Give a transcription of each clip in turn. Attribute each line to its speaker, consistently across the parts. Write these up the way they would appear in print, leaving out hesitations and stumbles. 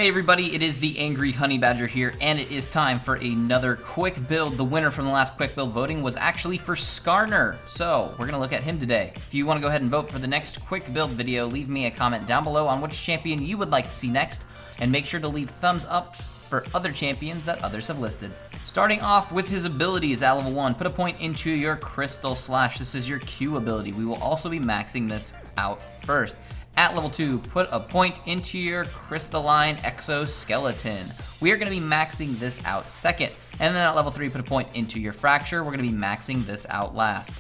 Speaker 1: Hey everybody, it is the Angry Honey Badger here, and it is time for another quick build. The winner from the last quick build voting was actually for Skarner, so we're going to look at him today. If you want to go ahead and vote for the next quick build video, leave me a comment down below on which champion you would like to see next, and make sure to leave thumbs up for other champions that others have listed. Starting off with his abilities at level 1, put a point into your Crystal Slash. This is your Q ability. We will also be maxing this out first. At level 2, put a point into your Crystalline Exoskeleton. We are going to be maxing this out second. And then at level 3, put a point into your Fracture. We're going to be maxing this out last.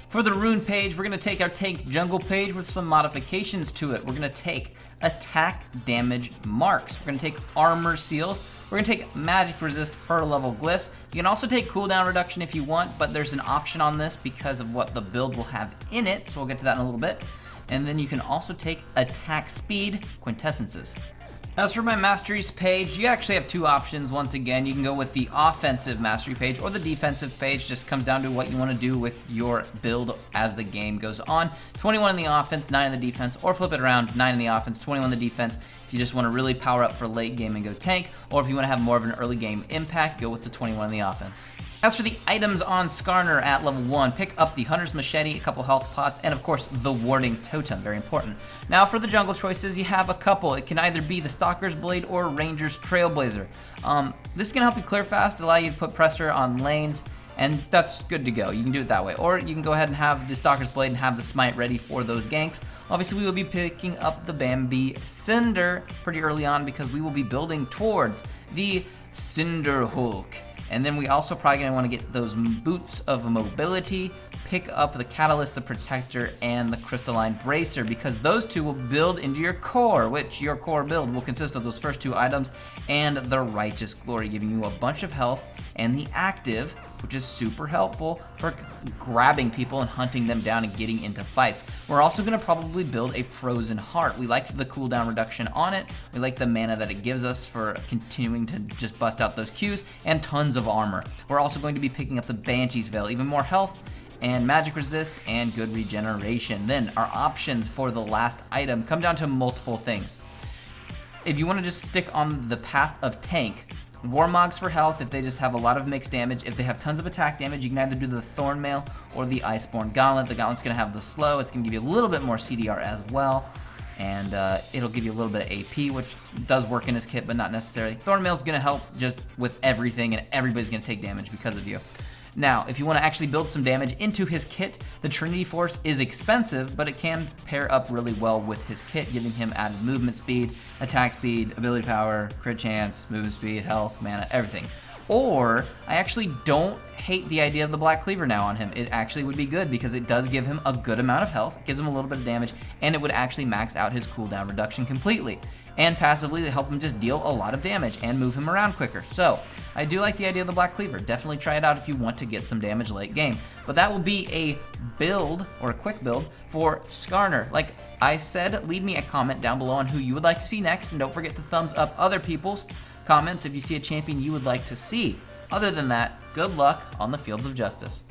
Speaker 1: For the rune page, we're going to take our tank jungle page with some modifications to it. We're going to take attack damage marks. We're going to take armor seals. We're going to take magic resist per level glyphs. You can also take cooldown reduction if you want, but there's an option on this because of what the build will have in it, so we'll get to that in a little bit. And then you can also take attack speed quintessences. As for my masteries page, you actually have two options. Once again, you can go with the offensive mastery page or the defensive page. Just comes down to what you want to do with your build as the game goes on. 21 in the offense, 9 in the defense, or flip it around, 9 in the offense, 21 in the defense. If you just want to really power up for late game and go tank, or if you want to have more of an early game impact, go with the 21 in the offense. As for the items on Skarner at level 1, pick up the Hunter's Machete, a couple health pots, and of course the Warding Totem, very important. Now for the jungle choices, you have a couple. It can either be the Stalker's Blade or Ranger's Trailblazer. This is going to help you clear fast, allow you to put pressure on lanes, and that's good to go. You can do it that way. Or you can go ahead and have the Stalker's Blade and have the Smite ready for those ganks. Obviously, we will be picking up the Bambi Cinder pretty early on because we will be building towards the Cinder Hulk. And then we also probably going to want to get those boots of mobility, pick up the Catalyst, the Protector, and the Crystalline Bracer, because those two will build into your core, which your core build will consist of those first two items and the Righteous Glory, giving you a bunch of health, and the Active, which is super helpful for grabbing people and hunting them down and getting into fights. We're also gonna probably build a Frozen Heart. We like the cooldown reduction on it. We like the mana that it gives us for continuing to just bust out those Qs, and tons of armor. We're also going to be picking up the Banshee's Veil, even more health and magic resist and good regeneration. Then our options for the last item come down to multiple things. If you wanna just stick on the path of tank, Warmogs for health if they just have a lot of mixed damage. If they have tons of attack damage, you can either do the Thornmail or the Iceborne Gauntlet. The Gauntlet's going to have the slow. It's going to give you a little bit more CDR as well. And it'll give you a little bit of AP, which does work in his kit, but not necessarily. Thornmail's going to help just with everything, and everybody's going to take damage because of you. Now, if you want to actually build some damage into his kit, the Trinity Force is expensive, but it can pair up really well with his kit, giving him added movement speed, attack speed, ability power, crit chance, movement speed, health, mana, everything. Or, I actually don't hate the idea of the Black Cleaver now on him. It actually would be good because it does give him a good amount of health, gives him a little bit of damage, and it would actually max out his cooldown reduction completely. And passively, help him just deal a lot of damage and move him around quicker. So, I do like the idea of the Black Cleaver. Definitely try it out if you want to get some damage late game. But that will be a build, or a quick build, for Skarner. Like I said, leave me a comment down below on who you would like to see next, and don't forget to thumbs up other people's comments if you see a champion you would like to see. Other than that, good luck on the fields of justice.